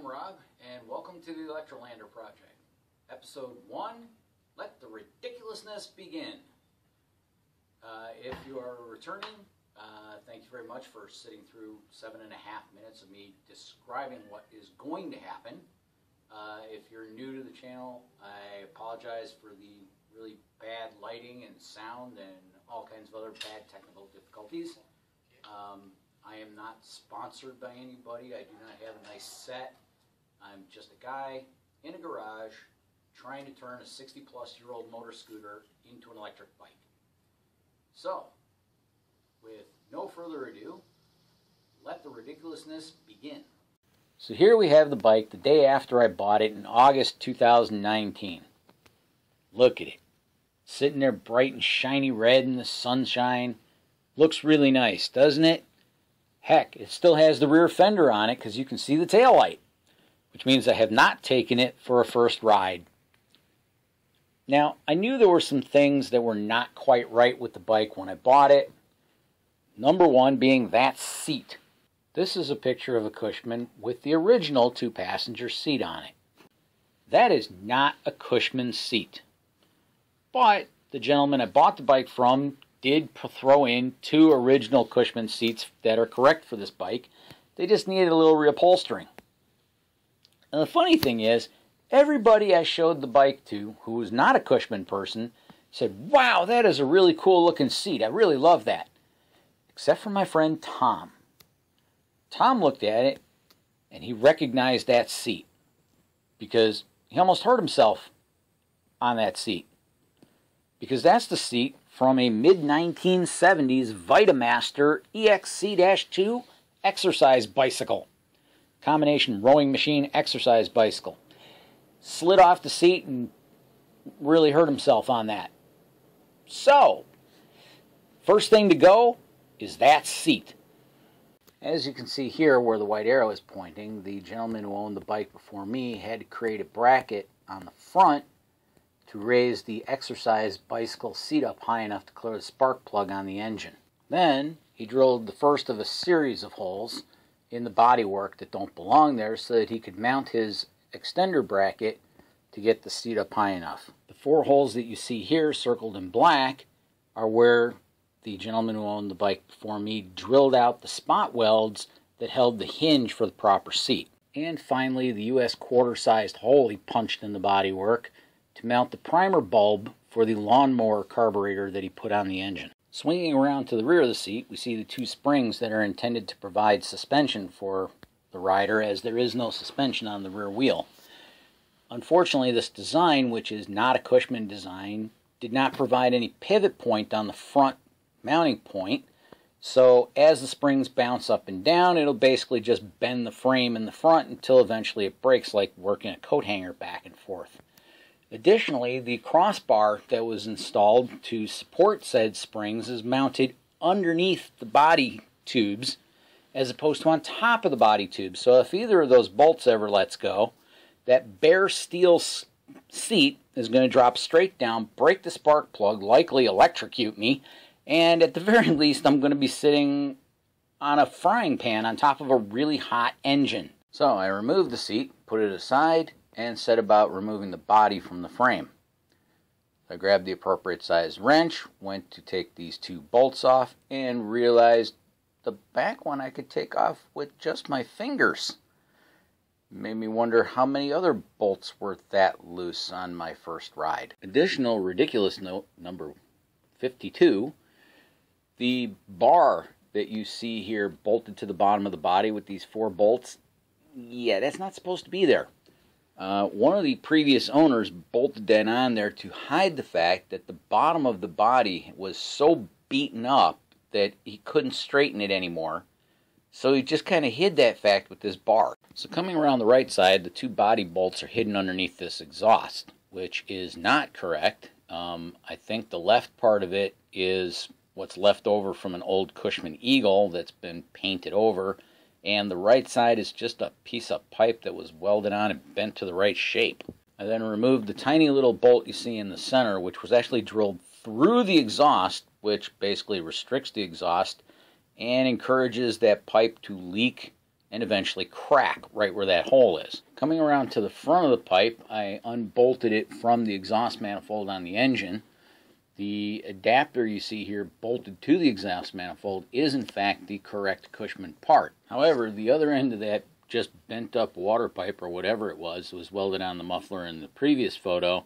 I'm Rob, and welcome to the Electrolander Project. Episode 1, Let the Ridiculousness Begin. If you are returning, thank you very much for sitting through 7.5 minutes of me describing what is going to happen. If you're new to the channel, I apologize for the really bad lighting and sound and all kinds of other bad technical difficulties. I am not sponsored by anybody. I do not have a nice set. I'm just a guy in a garage trying to turn a 60-plus-year-old motor scooter into an electric bike. So, with no further ado, let the ridiculousness begin. So here we have the bike the day after I bought it in August 2019. Look at it. Sitting there bright and shiny red in the sunshine. Looks really nice, doesn't it? Heck, it still has the rear fender on it because you can see the taillight, which means I have not taken it for a first ride. Now, I knew there were some things that were not quite right with the bike when I bought it. Number one being that seat. This is a picture of a Cushman with the original 2-passenger seat on it. That is not a Cushman seat. But the gentleman I bought the bike from did throw in 2 original Cushman seats that are correct for this bike. They just needed a little reupholstering. And the funny thing is, everybody I showed the bike to who was not a Cushman person said, "Wow, that is a really cool looking seat. I really love that." Except for my friend Tom. Tom looked at it and he recognized that seat because he almost hurt himself on that seat. Because that's the seat from a mid-1970s Vitamaster EXC-2 exercise bicycle. Combination rowing machine exercise bicycle. Slid off the seat and really hurt himself on that. So, first thing to go is that seat. As you can see here where the white arrow is pointing, the gentleman who owned the bike before me had to create a bracket on the front to raise the exercise bicycle seat up high enough to clear the spark plug on the engine. Then he drilled the first of a series of holes in the bodywork that don't belong there so that he could mount his extender bracket to get the seat up high enough. The 4 holes that you see here circled in black are where the gentleman who owned the bike before me drilled out the spot welds that held the hinge for the proper seat. And finally, the US quarter-sized hole he punched in the bodywork to mount the primer bulb for the lawnmower carburetor that he put on the engine. Swinging around to the rear of the seat, we see the 2 springs that are intended to provide suspension for the rider, as there is no suspension on the rear wheel. Unfortunately, this design, which is not a Cushman design, did not provide any pivot point on the front mounting point, so as the springs bounce up and down, it'll basically just bend the frame in the front until eventually it breaks, like working a coat hanger back and forth. Additionally, the crossbar that was installed to support said springs is mounted underneath the body tubes as opposed to on top of the body tubes. So if either of those bolts ever lets go, that bare steel seat is going to drop straight down, break the spark plug, likely electrocute me, and at the very least I'm going to be sitting on a frying pan on top of a really hot engine. So I removed the seat, put it aside, and set about removing the body from the frame. I grabbed the appropriate size wrench, went to take these 2 bolts off, and realized the back one I could take off with just my fingers. It made me wonder how many other bolts were that loose on my first ride. Additional ridiculous note number 52, the bar that you see here bolted to the bottom of the body with these 4 bolts, yeah, that's not supposed to be there. One of the previous owners bolted that on there to hide the fact that the bottom of the body was so beaten up that he couldn't straighten it anymore. So he just kind of hid that fact with this bar. So coming around the right side, the 2 body bolts are hidden underneath this exhaust, which is not correct. I think the left part of it is what's left over from an old Cushman Eagle that's been painted over. And the right side is just a piece of pipe that was welded on and bent to the right shape. I then removed the tiny little bolt you see in the center, which was actually drilled through the exhaust, which basically restricts the exhaust and encourages that pipe to leak and eventually crack right where that hole is. Coming around to the front of the pipe, I unbolted it from the exhaust manifold on the engine. The adapter you see here bolted to the exhaust manifold is in fact the correct Cushman part. However, the other end of that just bent up water pipe or whatever it was welded on the muffler in the previous photo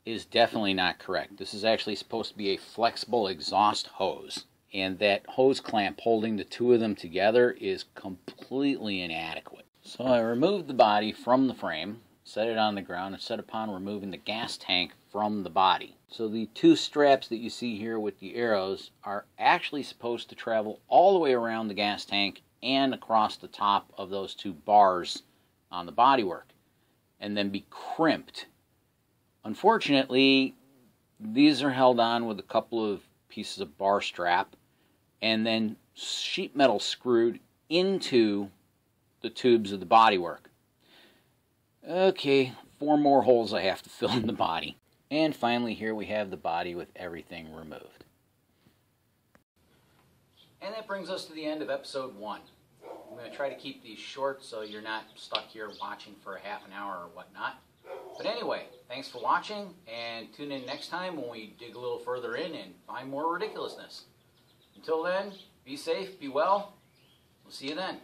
is definitely not correct. This is actually supposed to be a flexible exhaust hose, and that hose clamp holding the two of them together is completely inadequate. So I removed the body from the frame, set it on the ground, and set upon removing the gas tank from the body. So the two straps that you see here with the arrows are actually supposed to travel all the way around the gas tank and across the top of those two bars on the bodywork, and then be crimped. Unfortunately, these are held on with a couple of pieces of bar strap and then sheet metal screwed into the tubes of the bodywork. Okay, 4 more holes I have to fill in the body. And finally here we have the body with everything removed. And that brings us to the end of episode 1. I'm going to try to keep these short so you're not stuck here watching for a half an hour or whatnot. But anyway, thanks for watching, and tune in next time when we dig a little further in and find more ridiculousness. Until then, be safe, be well. We'll see you then.